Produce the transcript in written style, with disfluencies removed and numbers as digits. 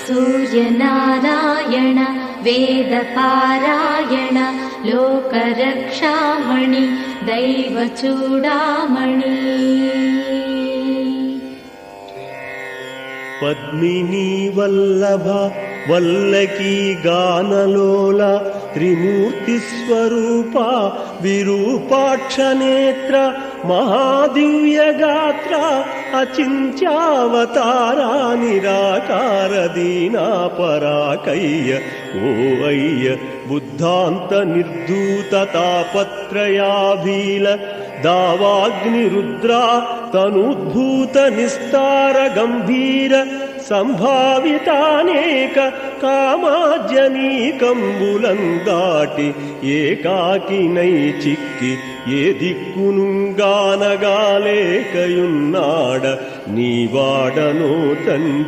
सूर्यनारायण वेदपारायण लोकरक्षामणि दैवचूडामणि पद्मिनी वल्लभ वल्लकी गानलोल त्रिमूर्तिस्वरूपा विरूपाक्षनेत्र महादिव्यगात्र अचिन्त्यावतारा निराकार दीनापराकय्य ओ अय्य बुद्धान्त निर्धूत तापत्रयाभील दावाग्निरुद्रा तनुद्भूत निस्तार गंभीर संभावितानेक कामाज्यनीकंबुलंदाटि एकाकिनै चिक्कि ఏ దిక్కునుగానగాలేకయున్నాడ నీవాడనో తండ్రి।